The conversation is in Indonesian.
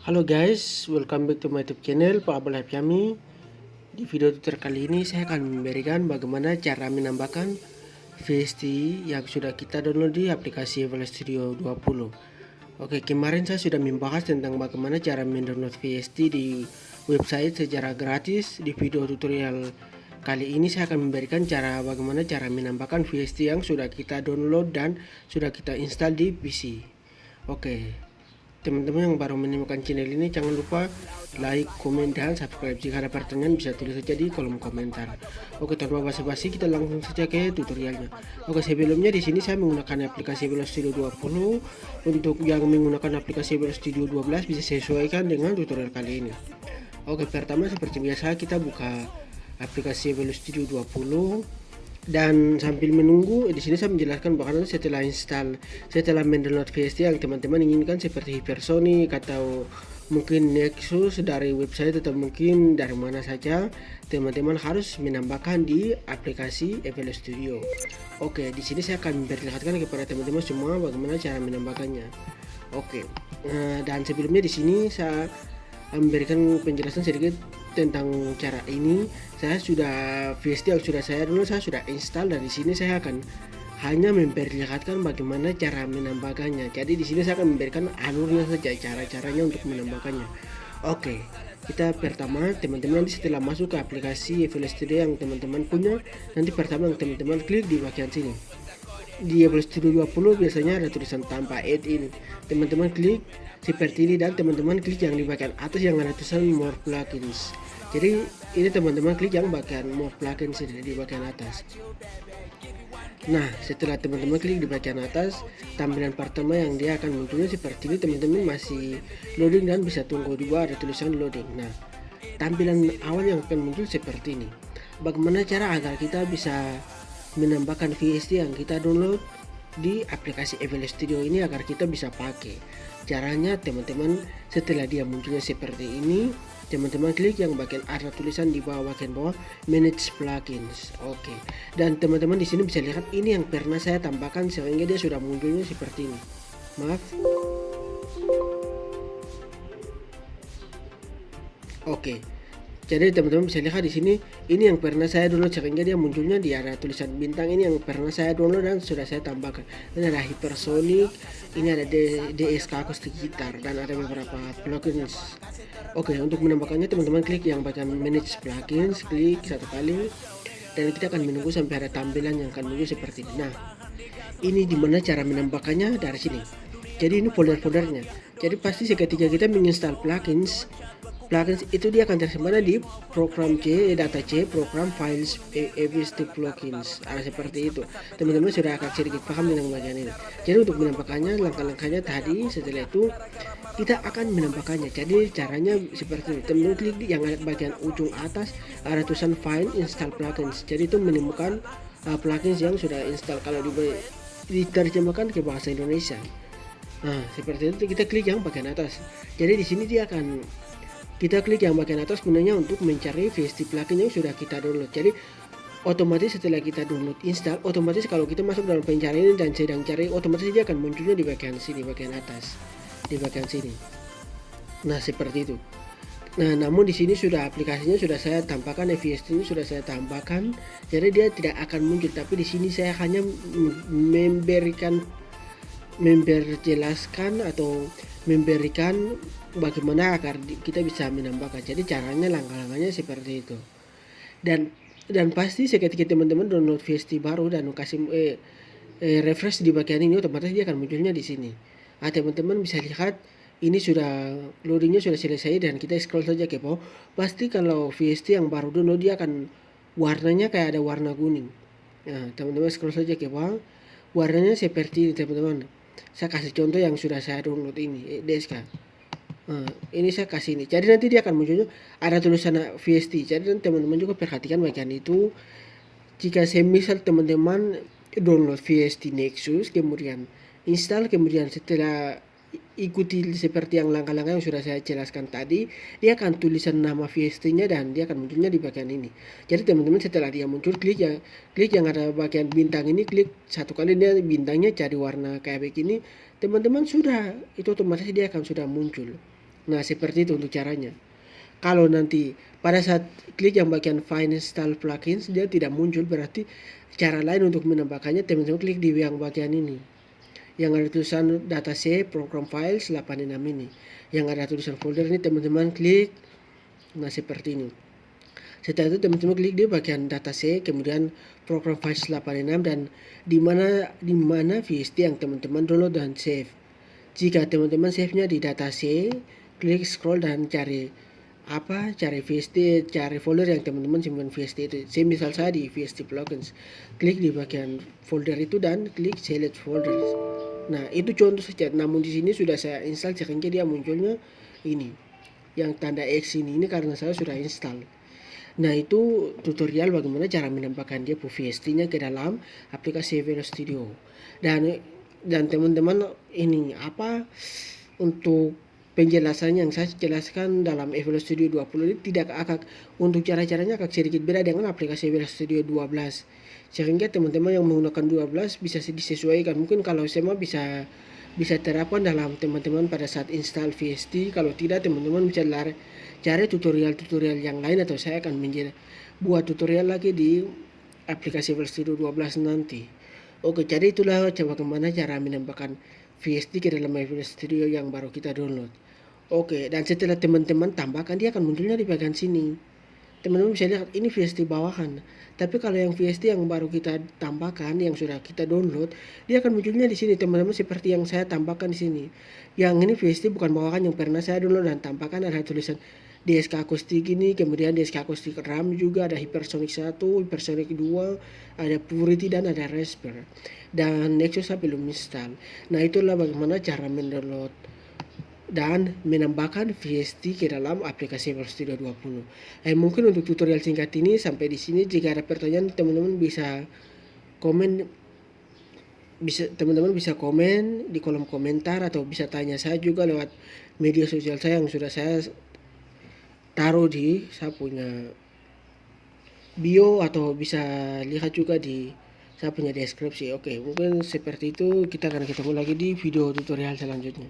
Halo guys, welcome back to my YouTube channel Pak Abel Yami. Di video tutorial kali ini saya akan memberikan bagaimana cara menambahkan VST yang sudah kita download di aplikasi FL Studio 20. Oke, kemarin saya sudah membahas tentang bagaimana cara mendownload VST di website secara gratis. Di video tutorial kali ini saya akan memberikan bagaimana cara menambahkan VST yang sudah kita download dan sudah kita install di PC. Oke, teman-teman yang baru menemukan channel ini jangan lupa like, komen, dan subscribe. Jika ada pertanyaan bisa tulis saja di kolom komentar. Oke, tanpa basa-basi kita langsung saja ke tutorialnya. Oke, sebelumnya di sini saya menggunakan aplikasi FL Studio 20. Untuk yang menggunakan aplikasi FL Studio 12 bisa sesuaikan dengan tutorial kali ini. Oke, pertama seperti biasa kita buka aplikasi FL Studio 20. Dan sambil menunggu di sini saya menjelaskan bahwa setelah mendownload VST yang teman-teman inginkan seperti Hypersonic atau mungkin Nexus dari website atau mungkin dari mana saja, teman-teman harus menambahkan di aplikasi FL Studio. Oke, di sini saya akan memperlihatkan kepada teman-teman semua bagaimana cara menambahkannya. Oke, dan sebelumnya di sini saya memberikan penjelasan sedikit tentang cara ini. Saya sudah VST yang sudah saya download, saya sudah install, dan di sini saya akan hanya memperlihatkan bagaimana cara menambahkannya. Jadi di sini saya akan memberikan alurnya saja, cara-caranya untuk menambahkannya. Oke, kita pertama teman-teman nanti setelah masuk ke aplikasi FL Studio yang teman-teman punya, nanti pertama yang teman-teman klik di bagian sini. Di FL Studio 20 biasanya ada tulisan tanpa add ini. Teman-teman klik seperti ini dan teman-teman klik yang di bagian atas yang ada tulisan more plugins. Jadi ini teman-teman klik yang bagian more plugins di bagian atas. Nah, setelah teman-teman klik di bagian atas, tampilan pertama yang dia akan munculnya seperti ini. Teman-teman masih loading dan bisa tunggu di bawah ada tulisan loading. Nah, tampilan awal yang akan muncul seperti ini. Bagaimana cara agar kita bisa menambahkan VST yang kita download di aplikasi FL Studio ini agar kita bisa pakai? Caranya teman-teman, setelah dia munculnya seperti ini, teman-teman klik yang bagian ada tulisan di bagian bawah manage plugins. Oke, dan teman-teman di sini bisa lihat ini yang pernah saya tambahkan sehingga dia sudah munculnya seperti ini. Maaf. Oke, jadi teman-teman bisa lihat di sini ini yang pernah saya download sehingga dia munculnya di ada tulisan bintang. Ini yang pernah saya download dan sudah saya tambahkan. Ini ada Hypersonic, ini ada DSK Acoustic Guitar, dan ada beberapa plugins. Oke, untuk menambahkannya teman-teman klik yang bagian manage plugins, klik satu kali, dan kita akan menunggu sampai ada tampilan yang akan muncul seperti ini. Nah, ini dimana cara menambahkannya dari sini. Jadi ini folder-foldernya. Jadi pasti ketika kita menginstal plugins itu dia akan tersimpan di program C, data C, program files, VST plugins. Seperti itu. Teman-teman sudah akan sedikit paham dengan bagian ini. Jadi untuk menambahkannya, langkah-langkahnya tadi. Setelah itu kita akan menambahkannya. Jadi caranya seperti ini. Teman-teman klik yang ada bagian ujung atas ada tulisan file install plugins. Jadi itu menemukan plugins yang sudah install. Kalau diterjemahkan ke bahasa Indonesia. Nah, seperti itu kita klik yang bagian atas. Jadi di sini dia akan kita klik yang bagian atas gunanya untuk mencari VST plugin yang sudah kita download. Jadi otomatis setelah kita download install, otomatis kalau kita masuk dalam pencarian dan sedang cari, otomatis dia akan munculnya di bagian sini, bagian atas, di bagian sini. Nah, seperti itu. Nah, namun di sini sudah aplikasinya sudah saya tambahkan, VST ini sudah saya tambahkan. Jadi dia tidak akan muncul, tapi di sini saya hanya memperjelaskan atau memberikan bagaimana agar kita bisa menambahkan. Jadi caranya, langkah-langkahnya seperti itu. Dan pasti seketika teman-teman download VST baru dan kasih refresh di bagian ini, otomatis dia akan munculnya di sini. Teman-teman bisa lihat ini sudah loadingnya sudah selesai dan kita scroll saja ke bawah. Pasti kalau VST yang baru download dia akan warnanya kayak ada warna kuning. Nah, teman-teman scroll saja ke bawah, warnanya seperti ini teman-teman. Saya kasih contoh yang sudah saya download ini, DSK. Ini saya kasih ini. Jadi nanti dia akan munculnya ada tulisan VST. Jadi teman-teman juga perhatikan bagian itu. Jika semisal teman-teman download VST Nexus, kemudian install, kemudian setelah ikuti seperti yang langkah-langkah yang sudah saya jelaskan tadi, dia akan tulisan nama VST-nya dan dia akan munculnya di bagian ini. Jadi teman-teman setelah dia muncul, klik yang ada bagian bintang ini, klik satu kali, dia bintangnya cari warna kayak begini, teman-teman sudah itu otomatis dia akan sudah muncul. Nah, seperti itu untuk caranya. Kalau nanti pada saat klik yang bagian Find Install Plugins dia tidak muncul, berarti cara lain untuk menambahkannya teman-teman klik di yang bagian ini. Yang ada tulisan data C, program files 86 ini. Yang ada tulisan folder ini teman-teman klik. Nah, seperti ini. Setelah itu teman-teman klik di bagian data C, kemudian program files 86 dan di mana VST yang teman-teman download dan save. Jika teman-teman save-nya di data C, klik scroll dan cari VST, cari folder yang teman-teman simpan VST itu. Misal saya di VST plugins, klik di bagian folder itu dan klik select folders. Nah, itu contoh saja. Namun di sini sudah saya install sehingga dia munculnya ini yang tanda X ini karena saya sudah install. Nah, itu tutorial bagaimana cara menambahkan dia VST-nya ke dalam aplikasi FL Studio. Dan teman-teman ini untuk penjelasannya yang saya jelaskan dalam FL Studio 20 ini tidak untuk cara-caranya agak sedikit beda dengan aplikasi FL Studio 12. Sehingga teman-teman yang menggunakan 12 bisa disesuaikan. Mungkin kalau semua bisa terapkan dalam teman-teman pada saat install VST. Kalau tidak, teman-teman bisa cari tutorial-tutorial yang lain atau saya akan buat tutorial lagi di aplikasi FL Studio 12 nanti. Oke, jadi itulah bagaimana cara menambahkan VST ke dalam FL Studio yang baru kita download. Oke, dan setelah teman-teman tambahkan dia akan munculnya di bagian sini. Teman-teman bisa lihat ini VST bawahan. Tapi kalau yang VST yang baru kita tambahkan, yang sudah kita download, dia akan munculnya di sini teman-teman seperti yang saya tambahkan di sini. Yang ini VST bukan bawahan yang pernah saya download dan tambahkan, ada tulisan DSK akustik ini, kemudian DSK akustik RAM juga, ada Hypersonic 1, Hypersonic 2, ada Purity dan ada Rasper. Dan Nexus saya belum install. Nah, itulah bagaimana cara mendownload dan menambahkan VST ke dalam aplikasi FL Studio 20. Mungkin untuk tutorial singkat ini sampai di sini. Jika ada pertanyaan teman-teman bisa komen di kolom komentar atau bisa tanya saya juga lewat media sosial saya yang sudah saya taruh di saya punya bio atau bisa lihat juga di saya punya deskripsi. Oke, mungkin seperti itu. Kita akan ketemu lagi di video tutorial selanjutnya.